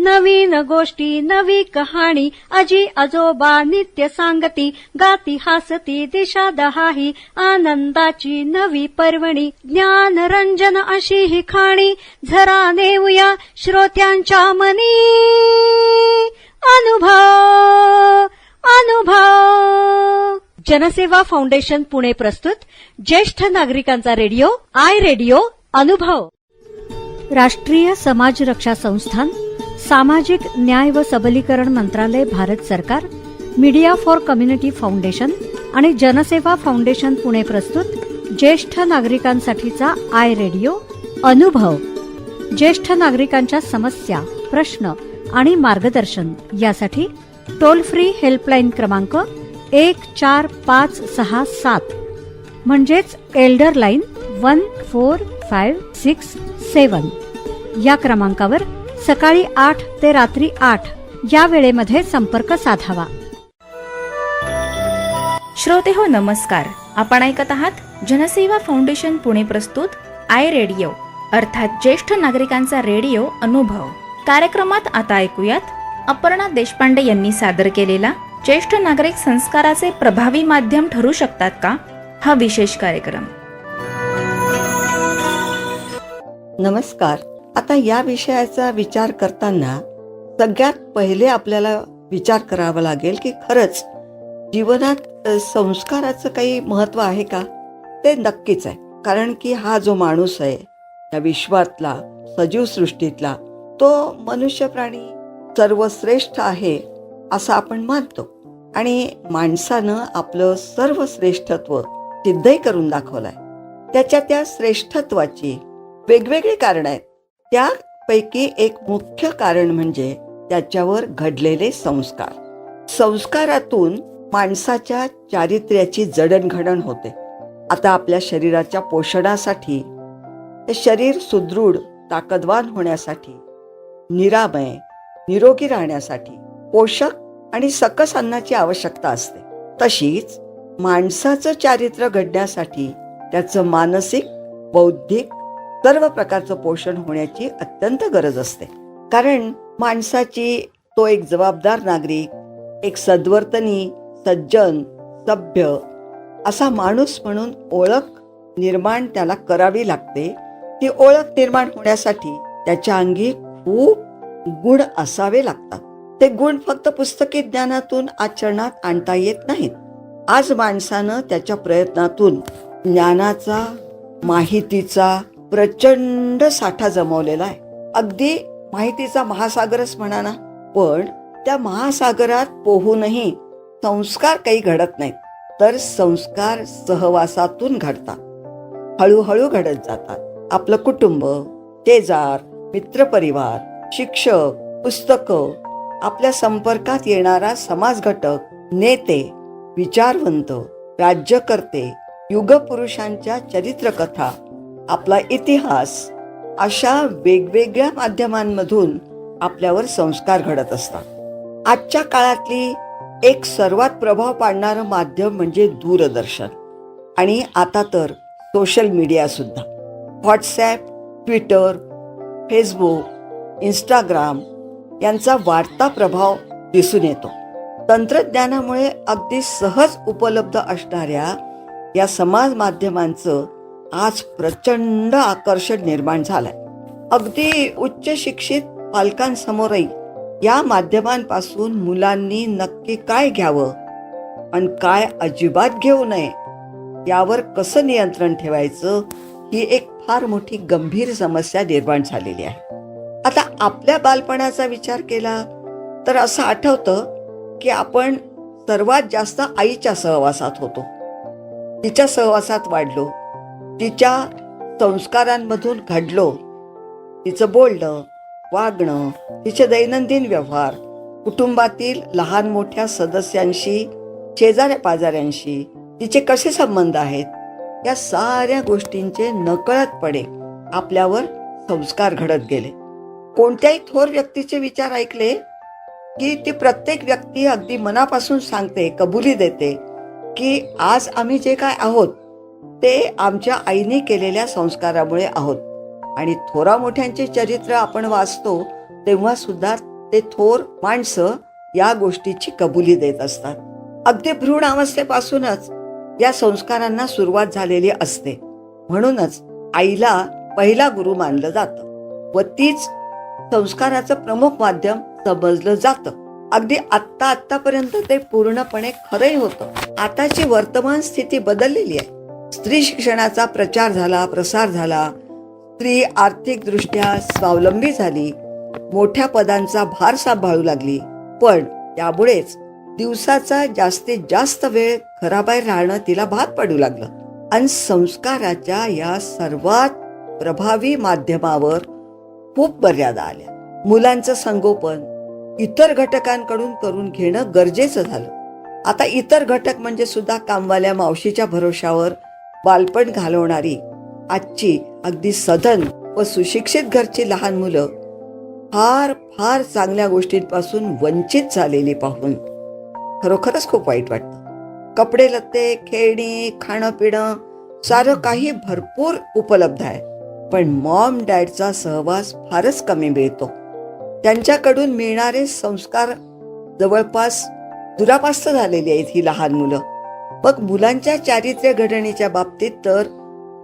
नवीन गोष्टी नवी कहाणी आजी आजोबा नित्य सांगती गाती हसती दिशा दहाही आनंदाची नवी पर्वणी ज्ञान रंजन अशी ही खाणी झरा नेऊया श्रोत्यांच्या मनी अनुभव अनुभव. जनसेवा फाउंडेशन पुणे प्रस्तुत ज्येष्ठ नागरिकांचा रेडिओ आय रेडिओ अनुभव. राष्ट्रीय समाज रक्षा संस्थान, सामाजिक न्याय व सबलीकरण मंत्रालय, भारत सरकार, मीडिया फॉर कम्युनिटी फाउंडेशन आणि जनसेवा फाउंडेशन पुणे प्रस्तुत ज्येष्ठ नागरिकांसाठीचा आय रेडिओ अनुभव. ज्येष्ठ नागरिकांच्या समस्या, प्रश्न आणि मार्गदर्शन यासाठी टोल फ्री हेल्पलाईन क्रमांक 14567 म्हणजेच एल्डर लाईन 14567 या क्रमांकावर सकाळी 8 ते रात्री 8 या वेळेमध्ये संपर्क साधावा. श्रोते हो नमस्कार. आपण ऐकत आहात जनसेवा फाउंडेशन पुणे प्रस्तुत आय रेडिओ अर्थात ज्येष्ठ नागरिकांचा रेडिओ अनुभव. कार्यक्रमात आता ऐकूयात अपर्णा देशपांडे यांनी सादर केलेला ज्येष्ठ नागरिक संस्काराचे प्रभावी माध्यम ठरू शकतात का हा विशेष कार्यक्रम. नमस्कार. आता या विषयाचा विचार करताना सगळ्यात पहिले आपल्याला विचार करावा लागेल की खरंच जीवनात संस्काराचं काही महत्व आहे का. ते नक्कीच आहे. कारण की हा जो माणूस आहे या विश्वातला, सजीव सृष्टीतला, तो मनुष्य प्राणी सर्वश्रेष्ठ आहे असं आपण मानतो आणि माणसानं आपलं सर्व श्रेष्ठत्व सिद्धही करून दाखवलंय. त्याच्या त्या श्रेष्ठत्वाची वेगवेगळी कारण आहेत. त्यापैकी एक मुख्य कारण म्हणजे त्याच्यावर घडलेले संस्कार. संस्कारातून माणसाच्या चारित्र्याची जडणघडण होते. आता आपल्या शरीराच्या पोषणासाठी, ते शरीर सुदृढ ताकदवान होण्यासाठी, निरामय निरोगी राहण्यासाठी पोषक आणि सकस अन्नाची आवश्यकता असते. तशीच माणसाचं चारित्र्य घडण्यासाठी त्याचं मानसिक, बौद्धिक सर्व प्रकारचं पोषण होण्याची अत्यंत गरज असते. कारण माणसाची तो एक जबाबदार नागरिक, एक सद्वर्तनी, सज्जन, सभ्य असा माणूस म्हणून ओळख निर्माण त्याला करावी लागते. ती ओळख निर्माण होण्यासाठी त्याच्या अंगी खूप गुण असावे लागतात. ते गुण फक्त पुस्तकी ज्ञानातून आचरणात आणता येत नाहीत. आज माणसानं त्याच्या प्रयत्नातून ज्ञानाचा, माहितीचा प्रचंड साठा जमवलेला आहे. अगदी माहितीचा महासागरच म्हणा ना. पण त्या महासागरात पोहूनही संस्कार काही घडत नाहीत, तर संस्कार सहवासातून घडतात, हळूहळू घडत जातात. आपलं कुटुंब, शेजार, मित्रपरिवार, शिक्षक, पुस्तकं, आपल्या संपर्कात येणारा समाज घटक, नेते, विचारवंत, राज्यकर्ते, युगपुरुषांच्या चरित्रकथा, आपला इतिहास अशा वेगवेगळ्या माध्यमांमधून आपल्यावर संस्कार घडत असतात. आजच्या काळातली एक सर्वात प्रभाव पाडणारं माध्यम म्हणजे दूरदर्शन आणि आता तर सोशल मीडिया सुद्धा. व्हॉट्सॲप, ट्विटर, फेसबुक, इंस्टाग्राम यांचा वाढता प्रभाव दिसून येतो. तंत्रज्ञानामुळे अगदी सहज उपलब्ध असणाऱ्या या समाज माध्यमांचं आज प्रचंड आकर्षण निर्माण झालंय. अगदी उच्च शिक्षित पालकांसमोरही या माध्यमांपासून मुलांनी नक्की काय घ्यावं आणि काय अजिबात घेऊ नये यावर कसं नियंत्रण ठेवायचं ही एक फार मोठी गंभीर समस्या निर्माण झालेली आहे. आता आपल्या बालपणाचा विचार केला तर असं आठवतं की आपण सर्वात जास्त आईच्या सहवासात होतो. तिच्या सहवासात वाढलो, तिच्या संस्कारांमधून घडलो. तिचं बोलणं, वागणं, तिचे दैनंदिन व्यवहार, कुटुंबातील लहान मोठ्या सदस्यांशी, शेजाऱ्या पाजाऱ्यांशी तिचे कसे संबंध आहेत, या साऱ्या गोष्टींचे नकळतपणे आपल्यावर संस्कार घडत गेले. कोणत्याही थोर व्यक्तीचे विचार ऐकले की ती प्रत्येक व्यक्ती अगदी मनापासून सांगते, कबुली देते की आज आम्ही जे काय आहोत ते आमच्या आईने केलेल्या संस्कारामुळे आहोत. आणि थोरा मोठ्यांचे चरित्र आपण वाचतो तेव्हा सुद्धा ते थोर माणसं या गोष्टीची कबुली देत असतात. अगदी भ्रूण अवस्थेपासूनच या संस्कारांना सुरुवात झालेली असते. म्हणूनच आईला पहिला गुरु मानलं जातं व तीच संस्काराचं प्रमुख माध्यम समजलं जातं. अगदी आतापर्यंत ते पूर्णपणे खरंही होतं. आताची वर्तमान स्थिती बदललेली आहे. स्त्री शिक्षणाचा प्रचार झाला, प्रसार झाला. स्त्री आर्थिक दृष्ट्या स्वावलंबी झाली, मोठ्या पदांचा भार सांभाळू लागली. पण त्यामुळेच दिवसाचा जास्तीत जास्त वेळ घराबाहेर राहणं तिला भाग पडू लागलं. आणि संस्काराच्या या सर्वात प्रभावी माध्यमावर खूप मर्यादा आल्या. मुलांचं संगोपन इतर घटकांकडून करून घेणं गरजेचं झालं. आता इतर घटक म्हणजे सुद्धा कामवाल्या मावशीच्या भरोशावर बालपण घालवणारी आजची अगदी सधन व सुशिक्षित घरची लहान मुलं फार फार चांगल्या गोष्टींपासून वंचित झालेली पाहून खरोखरच खूप वाईट वाटतं. कपडे लत्ते, खेळणी, खाणं पिणं सारं काही भरपूर उपलब्ध आहे, पण मॉम डॅडचा सहवास फारच कमी मिळतो. त्यांच्याकडून मिळणारे संस्कार जवळपास दुरापास्त झालेली आहेत ही लहान मुलं. मग मुलांच्या चारित्र्य घडणीच्या बाबतीत तर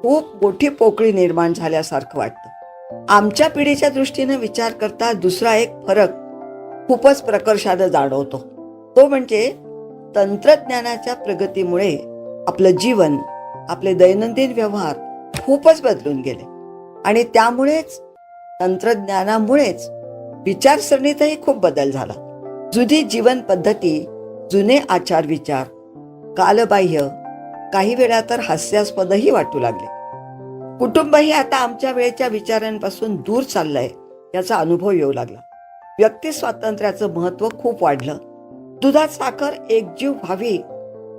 खूप मोठी पोकळी निर्माण झाल्यासारखं वाटतं. आमच्या पिढीच्या दृष्टीने विचार करता दुसरा एक फरक खूपच प्रकर्षानं जाणवतो. तो म्हणजे तंत्रज्ञानाच्या प्रगतीमुळे आपलं जीवन, आपले दैनंदिन व्यवहार खूपच बदलून गेले आणि त्यामुळेच तंत्रज्ञानामुळेच विचारसरणीतही खूप बदल झाला. जुनी जीवन पद्धती, जुने आचार विचार कालबाह्य, काही वेळा तर हास्यास्पदही वाटू लागले. कुटुंबही आता आमच्या वेळेच्या विचारांपासून दूर चाललंय याचा अनुभव येऊ लागला. व्यक्ती स्वातंत्र्याचं महत्व खूप वाढलं. दुधात साखर एकजीव व्हावी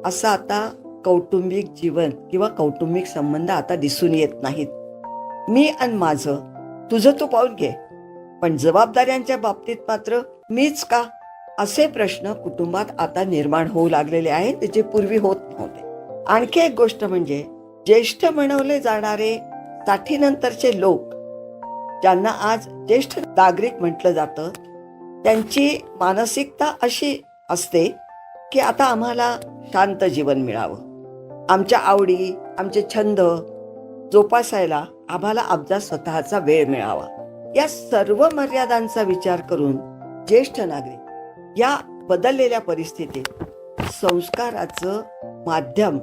असं आता कौटुंबिक जीवन किंवा कौटुंबिक संबंध आता दिसून येत नाहीत. मी आणि माझं, तुझं तू पाहून घे, पण जबाबदाऱ्यांच्या बाबतीत मात्र मीच का, असे प्रश्न कुटुंबात आता निर्माण होऊ लागलेले आहेत जे पूर्वी होत नव्हते. आणखी एक गोष्ट म्हणजे ज्येष्ठ म्हणवले जाणारे 60 नंतरचे लोक, ज्यांना आज ज्येष्ठ नागरिक म्हटलं जातं, त्यांची मानसिकता अशी असते की आता आम्हाला शांत जीवन मिळावं, आमच्या आवडी, आमचे छंद जोपासायला आम्हाला आमचा स्वतःचा वेळ मिळावा. या सर्व मर्यादांचा विचार करून ज्येष्ठ नागरिक या बदललेल्या परिस्थितीत संस्काराचं माध्यम,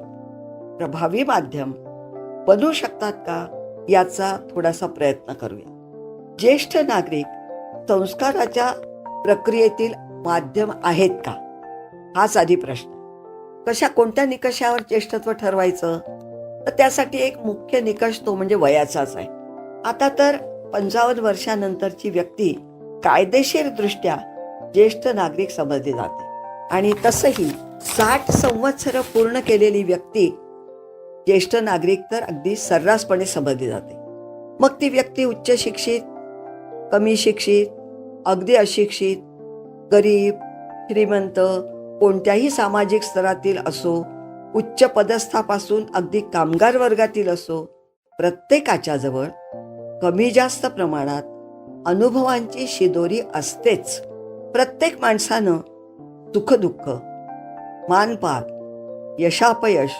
प्रभावी माध्यम बनू शकतात का याचा थोडासा प्रयत्न करूया. ज्येष्ठ नागरिक संस्काराच्या प्रक्रियेतील माध्यम आहेत का, हाच आधी प्रश्न. कोणत्या निकषावर ज्येष्ठत्व ठरवायचं, तर त्यासाठी एक मुख्य निकष तो म्हणजे वयाचाच आहे. आता तर 55 वर्षानंतरची व्यक्ती कायदेशीर दृष्ट्या ज्येष्ठ नागरिक समजली जाते आणि तसही 60 संवत्सर पूर्ण केलेली व्यक्ती ज्येष्ठ नागरिक तर अगदी सर्रासपणे समजली जाते. मग ती व्यक्ती उच्च शिक्षित, कमी शिक्षित, अगदी अशिक्षित, गरीब, श्रीमंत, कोणत्याही सामाजिक स्तरातील असो, उच्च पदस्थापासून अगदी कामगार वर्गातील असो, प्रत्येकाच्या जवळ कमी जास्त प्रमाणात अनुभवांची शिदोरी असतेच. प्रत्येक माणसानं सुखदुःख, मानपान, यशापयश,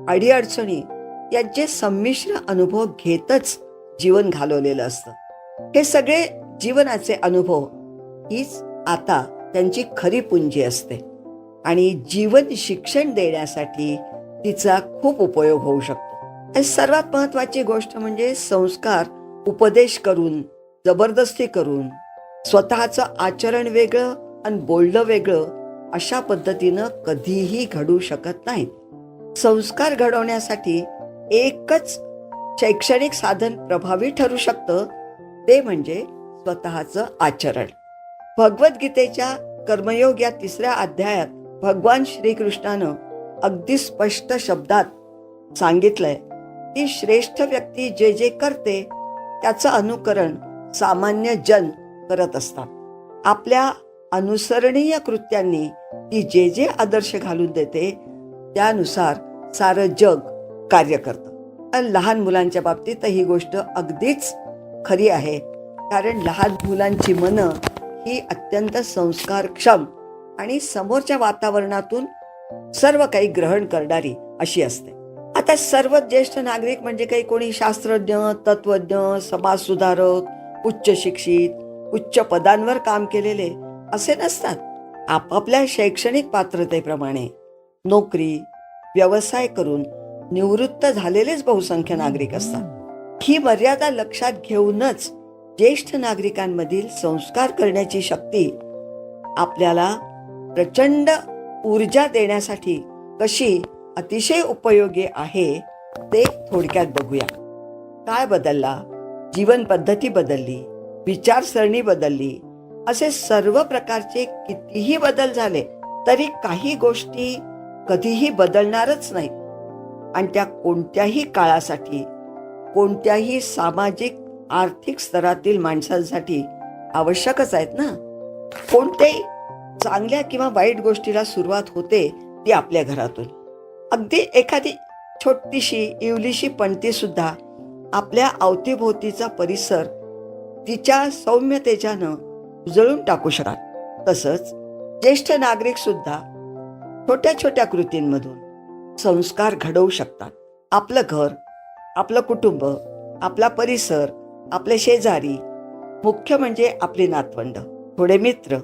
अडीअडचणी यांचे संमिश्र अनुभव घेतच जीवन घालवलेलं असतं. हे सगळे जीवनाचे अनुभव हीच आता त्यांची खरी पुंजी असते आणि जीवन शिक्षण देण्यासाठी तिचा खूप उपयोग होऊ शकतो. सर्वात महत्वाची गोष्ट म्हणजे संस्कार उपदेश करून, जबरदस्ती करून, स्वतःचं आचरण वेगळं आणि बोलणं वेगळं अशा पद्धतीनं कधीही घडू शकत नाहीत. संस्कार घडवण्यासाठी एकच शैक्षणिक साधन प्रभावी ठरू शकतं, ते म्हणजे स्वतःचं आचरण. भगवद्गीतेच्या कर्मयोग या 3ऱ्या अध्यायात भगवान श्रीकृष्णानं अगदी स्पष्ट शब्दात सांगितलंय की श्रेष्ठ व्यक्ती जे जे करते त्याचं अनुकरण सामान्य जन करत असतात. आपल्या अनुसरणीय कृत्यांनी ती जे जे आदर्श घालून देते त्यानुसार सारं जग कार्य करतं. आणि लहान मुलांच्या बाबतीत ही गोष्ट अगदीच खरी आहे, कारण लहान मुलांची मनं ही अत्यंत संस्कारक्षम आणि समोरच्या वातावरणातून सर्व काही ग्रहण करणारी अशी असते. आता सर्व ज्येष्ठ नागरिक म्हणजे काही कोणी शास्त्रज्ञ, तत्वज्ञ, समाजसुधारक, उच्च शिक्षित, उच्च पदांवर काम केलेले असे नसतात. आपापल्या शैक्षणिक पात्रतेप्रमाणे नोकरी, व्यवसाय करून निवृत्त झालेलेच बहुसंख्य नागरिक असतात. ही मर्यादा लक्षात घेऊनच ज्येष्ठ नागरिकांमधील संस्कार करण्याची शक्ती आपल्याला प्रचंड ऊर्जा देण्यासाठी कशी अतिशय उपयोगी आहे ते थोडक्यात बघूया. काय बदलला? जीवन पद्धती बदलली, विचारसरणी बदलली, असे सर्व प्रकारचे कितीही बदल झाले तरी काही गोष्टी कधीही बदलणारच नाही. आणि त्या कोणत्याही काळासाठी, कोणत्याही सामाजिक आर्थिक स्तरातील माणसांसाठी आवश्यकच आहेत ना. कोणत्याही चांगल्या किंवा वाईट गोष्टीला सुरुवात होते ती आपल्या घरातून. अगदी एखादी छोटीशी इवलीशी पणती सुद्धा आपल्या अवतीभोवतीचा परिसर तिच्या सौम्यतेच्यानं उजळून टाकू शकतात. तसंच ज्येष्ठ नागरिक सुद्धा छोट्या छोट्या कृतींमधून संस्कार घडवू शकतात. आपलं घर, आपलं कुटुंब, आपला परिसर, आपले शेजारी, मुख्य म्हणजे आपली नातवंड, थोडे मित्र,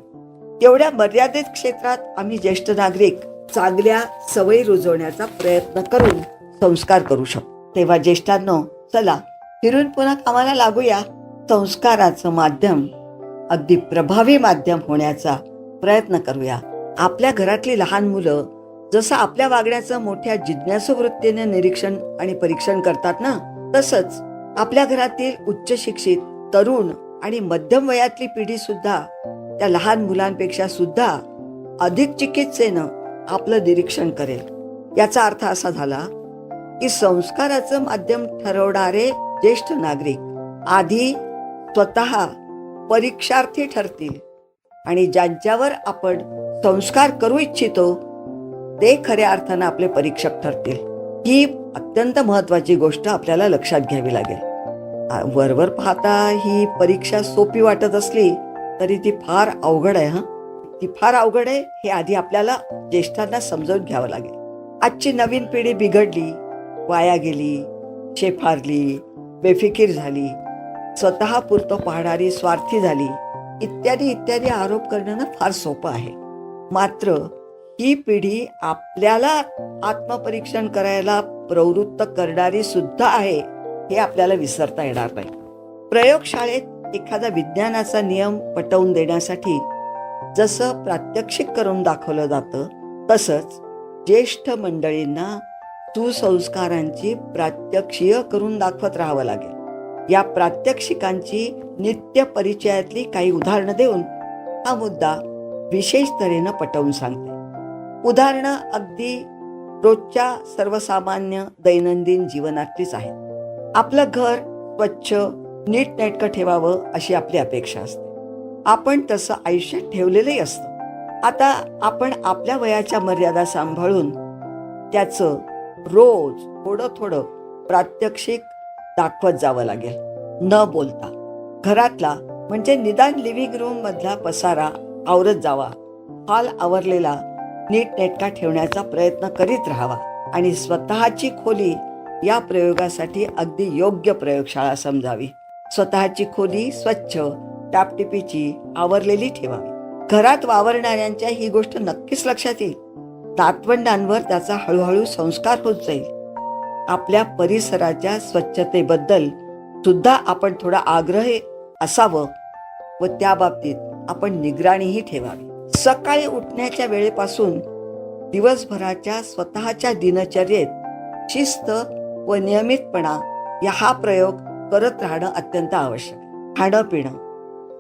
तेवढ्या मर्यादित क्षेत्रात आम्ही ज्येष्ठ नागरिक चांगल्या सवयी रुजवण्याचा प्रयत्न करून संस्कार करू शकतो. तेव्हा ज्येष्ठांनो, चला फिरून पुन्हा कामाला लागूया. संस्काराचं माध्यम अगदी प्रभावी माध्यम होण्याचा प्रयत्न करूया. आपल्या घरातली लहान मुलं जसं आपल्या वागण्याचं मोठ्या जिज्ञासू वृत्तीने निरीक्षण आणि परीक्षण करतात ना, तसंच आपल्या घरातील उच्च शिक्षित तरुण आणि मध्यम वयातली पिढी सुद्धा त्या लहान मुलांपेक्षा सुद्धा अधिक चिकित्सेनं आपलं निरीक्षण करेल. याचा अर्थ असा झाला की संस्काराचं माध्यम ठरवणारे ज्येष्ठ नागरिक आधी स्वतः परीक्षार्थी ठरतील आणि ज्यांच्यावर आपण संस्कार करू इच्छितो ते खऱ्या अर्थानं आपले परीक्षक ठरतील. ही अत्यंत महत्वाची गोष्ट आपल्याला लक्षात घ्यावी लागेल. वरवर पाहता ही परीक्षा सोपी वाटत असली तरी ती फार अवघड आहे. ती फार अवघड आहे हे आधी आपल्याला ज्येष्ठांना समजावून घ्यावं लागेल. आजची नवीन पिढी बिघडली, वाया गेली, शेफारली, बेफिकीर झाली, स्वतः पुरतं पाहणारी स्वार्थी झाली, इत्यादी इत्यादी आरोप करणं फार सोपं आहे. मात्र ही पिढी आपल्याला आत्मपरीक्षण करायला प्रवृत्त करणारी सुद्धा आहे हे आपल्याला विसरता येणार नाही. प्रयोगशाळेत एखादा विज्ञानाचा नियम पटवून देण्यासाठी जसं प्रात्यक्षिक करून दाखवलं जातं, तसंच ज्येष्ठ मंडळींना सुसंस्कारांची प्रात्यक्षिक करून दाखवत राहावं लागेल. या प्रात्यक्षिकांची नित्य परिचयातली काही उदाहरणं देऊन हा मुद्दा विशेष तऱ्हेनं पटवून सांगते. उदाहरणं अगदी रोजच्या सर्वसामान्य दैनंदिन जीवनातलीच आहेत. आपलं घर स्वच्छ नीटनेटकं ठेवावं अशी आपली अपेक्षा असते. आपण तसं आयुष्यात ठेवलेलंही असतं. आता आपण आपल्या वयाच्या मर्यादा सांभाळून त्याचं रोज थोडं थोडं प्रात्यक्षिक दाखवत जावं लागेल. न बोलता घरातला म्हणजे निदान लिव्हिंग रूम मधला पसारा आवरत जावा, हॉल आवरलेला नीटनेटका ठेवण्याचा प्रयत्न करीत राहावा आणि स्वतःची खोली या प्रयोगासाठी अगदी योग्य प्रयोगशाळा समजावी. स्वतःची खोली स्वच्छ, टापटिपीची, आवरलेली ठेवावी. घरात वावरणाऱ्यांच्या ही गोष्ट नक्कीच लक्षात येईल. नातवंडांवर त्याचा हळूहळू संस्कार होत जाईल. आपल्या परिसराच्या स्वच्छतेबद्दल सुद्धा आपण थोडा आग्रही असावं व त्या बाबतीत आपण निगराणीही ठेवावी. सकाळी उठण्याच्या वेळेपासून दिवसभराच्या स्वतःच्या दिनचर्येत शिस्त व नियमितपणा या हा प्रयोग करत राहणं अत्यंत आवश्यक आहे. खाणं पिणं,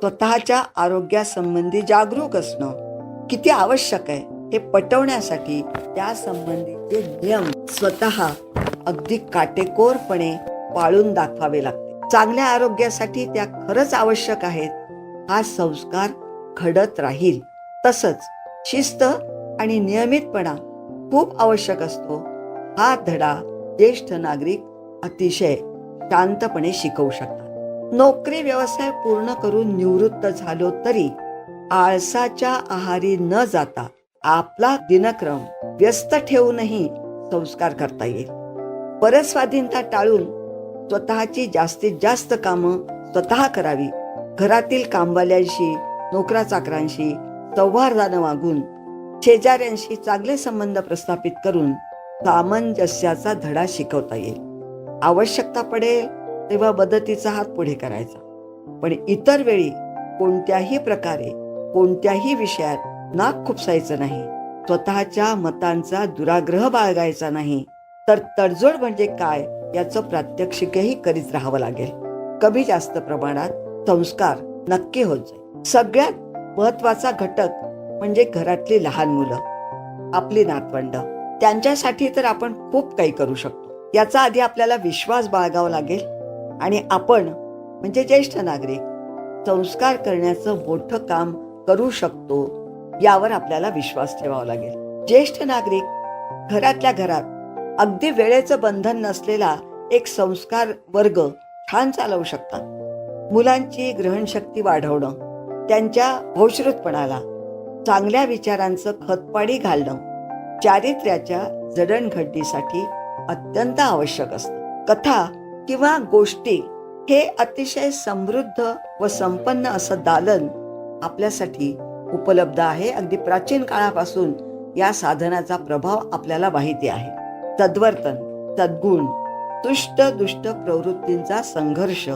स्वतःच्या आरोग्यासंबंधी जागरूक असणं किती आवश्यक आहे हे पटवण्यासाठी त्या संबंधीचे नियम स्वतः अगदी काटेकोरपणे पाळून दाखवावे लागते. चांगल्या आरोग्यासाठी त्या खरंच आवश्यक आहेत. हा संस्कार घडत राहील. तसंच शिस्त आणि नियमितपणा खूप आवश्यक असतो. हा धडा ज्येष्ठ नागरिक अतिशय शांतपणे शिकवू शकतात. नोकरी व्यवसाय पूर्ण करून निवृत्त झालो तरी आळसाच्या आहारी न जाता आपला दिनक्रम व्यस्त ठेवूनही संस्कार करता येईल. परस्वाधीनता टाळून स्वतःची जास्तीत जास्त कामं स्वतः करावी. घरातील कामवाल्यांशी, नोकराचाकरांशी सौहार्दानं वागून शेजाऱ्यांशी चांगले संबंध प्रस्थापित करून सामंजस्याचा धडा शिकवता येईल. आवश्यकता पडेल तेव्हा मदतीचा हात पुढे करायचा, पण इतर वेळी कोणत्याही प्रकारे कोणत्याही विषयात नाक खुपसायचं नाही. स्वतःच्या मतांचा दुराग्रह बाळगायचा नाही, तर तडजोड म्हणजे काय याचं प्रात्यक्षिकही करीत राहावं लागेल. कमी जास्त प्रमाणात संस्कार नक्की होत जाईल. सगळ्यात महत्वाचा घटक म्हणजे घरातली लहान मुलं, आपली नातवंड. त्यांच्यासाठी तर आपण खूप काही करू शकतो. याचा आधी आपल्याला विश्वास बाळगावा लागेल आणि आपण म्हणजे ज्येष्ठ नागरिक संस्कार करण्याचं मोठं काम करू शकतो यावर आपल्याला विश्वास ठेवावा लागेल. ज्येष्ठ नागरिक घरातल्या घरात अगदी वेळेचं बंधन नसलेला एक संस्कार वर्ग छान चालवू शकतात. मुलांची ग्रहणशक्ती वाढवणं, त्यांच्या भोश्रुतपणाला चांगल्या विचारांचं खतपाणी घालणं चारित्र्याच्या जडणघडणीसाठी अत्यंत आवश्यक असतं. कथा किंवा गोष्टी हे अतिशय समृद्ध व संपन्न असं दालन आपल्यासाठी उपलब्ध आहे. अगदी प्राचीन काळापासून या साधनाचा प्रभाव आपल्याला माहिती आहे. सद्वर्तन, सद्गुण, दुष्ट दुष्ट प्रवृत्तींचा संघर्ष,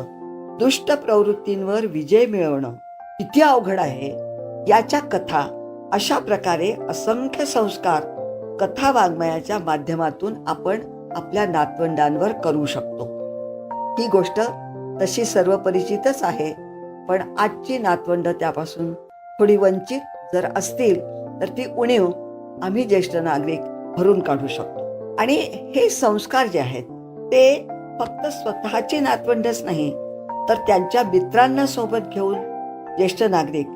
दुष्ट प्रवृत्तींवर विजय मिळवणं किती अवघड आहे याच्या कथा, अशा प्रकारे असंख्य संस्कार कथा वाङ्मयाच्या माध्यमातून आपण आपल्या नातवंडांवर करू शकतो. ही गोष्ट तशी सर्व परिचितच आहे, पण आजची नातवंड त्यापासून थोडी वंचित जर असतील तर ती उणीव आम्ही ज्येष्ठ नागरिक भरून काढू शकतो. आणि हे संस्कार जे आहेत ते फक्त स्वतःची नातवंडच नाही, तर त्यांच्या मित्रांना सोबत घेऊन ज्येष्ठ नागरिक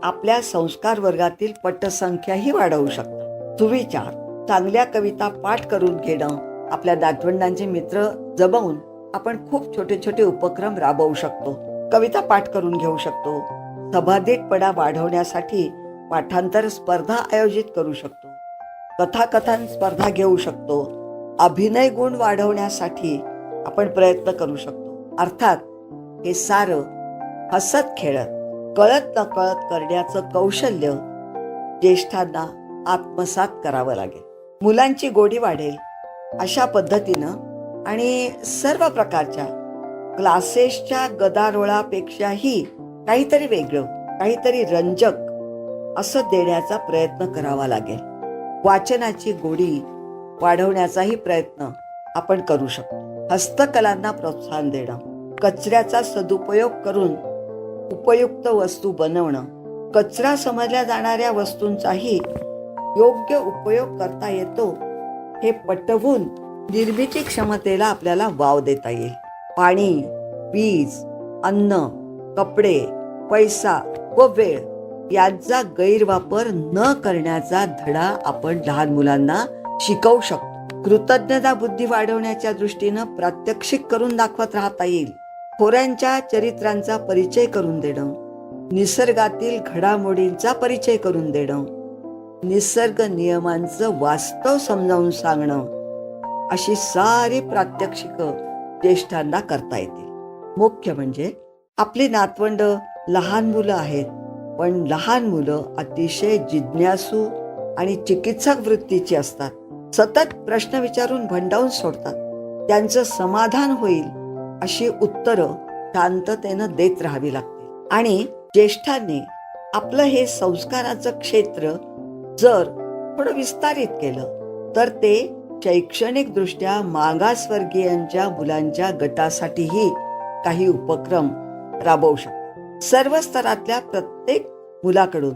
आपल्या संस्कार वर्गातील पटसंख्याही वाढवू शकतात. सुविचार, चांगल्या कविता पाठ करून घेणं, आपल्या नातवंडांचे मित्र जमवून आपण खूप छोटे छोटे उपक्रम राबवू शकतो. कविता पाठ करून घेऊ शकतो. सभादिटपणा वाढवण्यासाठी पाठांतर स्पर्धा आयोजित करू शकतो. कथाकथन स्पर्धा घेऊ शकतो. अभिनय गुण वाढवण्यासाठी आपण प्रयत्न करू शकतो. अर्थात हे सारं हसत खेळत, कळत नकळत करण्याचं कौशल्य ज्येष्ठांना आत्मसात करावं लागेल. मुलांची गोडी वाढेल अशा पद्धतीनं आणि सर्व प्रकारच्या क्लासेसच्या गदारोळापेक्षाही काहीतरी वेगळं, काहीतरी रंजक असं देण्याचा प्रयत्न करावा लागेल. वाचनाची गोडी वाढवण्याचाही प्रयत्न आपण करू शकतो. हस्तकलांना प्रोत्साहन देणं, कचऱ्याचा सदुपयोग करून उपयुक्त वस्तू बनवणं, कचरा समजल्या जाणाऱ्या वस्तूंचाही योग्य उपयोग करता येतो हे पटवून निर्मिती क्षमतेला आपल्याला वाव देता येईल. पाणी, वीज, अन्न, कपडे, पैसा व वेळ यांचा गैरवापर न करण्याचा धडा आपण लहान मुलांना शिकवू शकतो. कृतज्ञता बुद्धी वाढवण्याच्या दृष्टीनं प्रात्यक्षिक करून दाखवत राहता येईल. थोरांच्या चरित्रांचा परिचय करून देणं, निसर्गातील घडामोडींचा परिचय करून देणं, निसर्ग नियमांचं वास्तव समजावून सांगणं, अशी सारी प्रात्यक्षिकं ज्येष्ठांना करता येतील. मुख्य म्हणजे आपली नातवंड लहान मुलं आहेत, पण लहान मुलं अतिशय जिज्ञासू आणि चिकित्सक वृत्तीची असतात. सतत प्रश्न विचारून भंडावून सोडतात. त्यांचं समाधान होईल अशी उत्तरं शांततेनं देत राहावी लागतील. आणि ज्येष्ठांनी आपलं हे संस्काराचं क्षेत्र जर थोडं विस्तारित केलं तर ते शैक्षणिक दृष्ट्या मागासवर्गीयांच्या मुलांच्या गटासाठीही काही उपक्रम राबवू शकतात. सर्व स्तरातल्या प्रत्येक मुलाकडून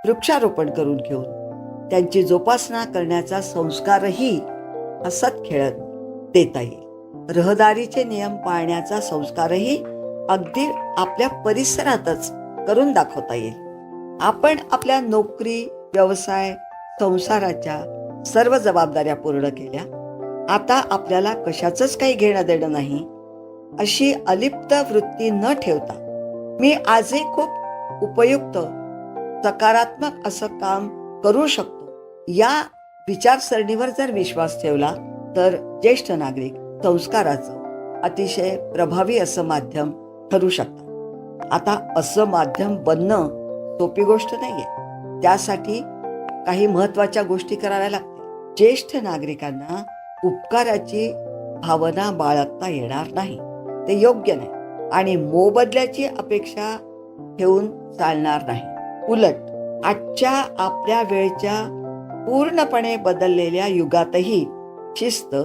वृक्षारोपण करून घेऊन त्यांची जोपासना करण्याचा संस्कारही हसत खेळत देता येईल. रहदारीचे नियम पाळण्याचा संस्कारही अगदी आपल्या परिसरातच करून दाखवता येईल. आपण आपल्या नोकरी, व्यवसाय, संसाराच्या सर्व जबाबदाऱ्या पूर्ण केल्या. आता आपल्याला कशाचंच काही घेणं देणं नाही अशी अलिप्त वृत्ती न ठेवता मी आजही खूप उपयुक्त सकारात्मक असं काम करू शकतो, या विचारसरणीवर जर विश्वास ठेवला तर ज्येष्ठ नागरिक संस्काराचं अतिशय प्रभावी असं माध्यम ठरू शकतात. आता असं माध्यम बनणं सोपी गोष्ट नाहीये. त्यासाठी काही महत्वाच्या गोष्टी कराव्या लागतील. ज्येष्ठ नागरिकांना उपकाराची भावना बाळगता येणार नाही, ते योग्य नाही. आणि मोबदल्याची अपेक्षा ठेवून चालणार नाही. उलट आजच्या आपल्या वेळच्या पूर्णपणे बदललेल्या युगातही शिस्त,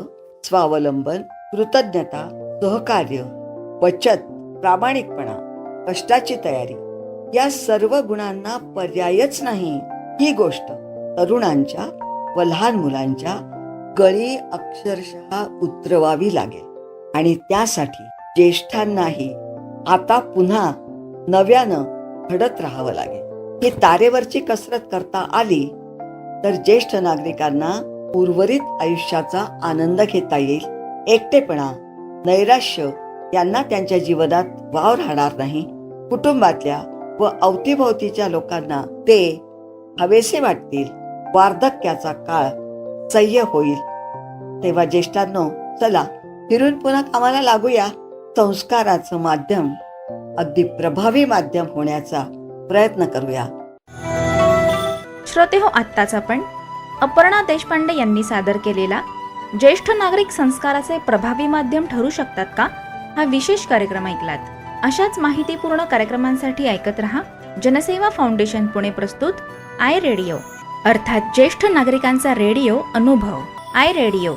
स्वावलंबन, कृतज्ञता, सहकार्य, बचत, प्रामाणिकपणा, कष्टाची तयारी या सर्व गुणांना पर्यायच नाही, ही गोष्ट तरुणांच्या व लहान मुलांच्या गळी अक्षरशः उतरवावी लागेल. आणि त्यासाठी ज्येष्ठांनाही आता पुन्हा नव्यानं घडत राहावं लागेल. ही तारेवरची कसरत करता आली तर ज्येष्ठ नागरिकांना उर्वरित आयुष्याचा आनंद घेता येईल. एकटेपणा, नैराश्य यांना त्यांच्या जीवनात वाव राहणार नाही. कुटुंबातल्या व अवतीभोवतीच्या लोकांना ते हवेसे वाटतील. वार्धक्याचा काळ सह्य होईल. तेव्हा ज्येष्ठांनो, चला फिरून पुन्हा कामाला लागूया. संस्काराचं माध्यम अगदी प्रभावी माध्यम होण्याचा प्रयत्न करूया. श्रोते हो, आत्ताच आपण अपर्णा देशपांडे यांनी सादर केलेला ज्येष्ठ नागरिक संस्काराचे प्रभावी माध्यम ठरू शकतात का हा विशेष कार्यक्रम ऐकलात. अशाच माहितीपूर्ण कार्यक्रमांसाठी ऐकत रहा जनसेवा फाउंडेशन पुणे प्रस्तुत आय रेडिओ, अर्थात ज्येष्ठ नागरिकांचा रेडिओ अनुभव. I radio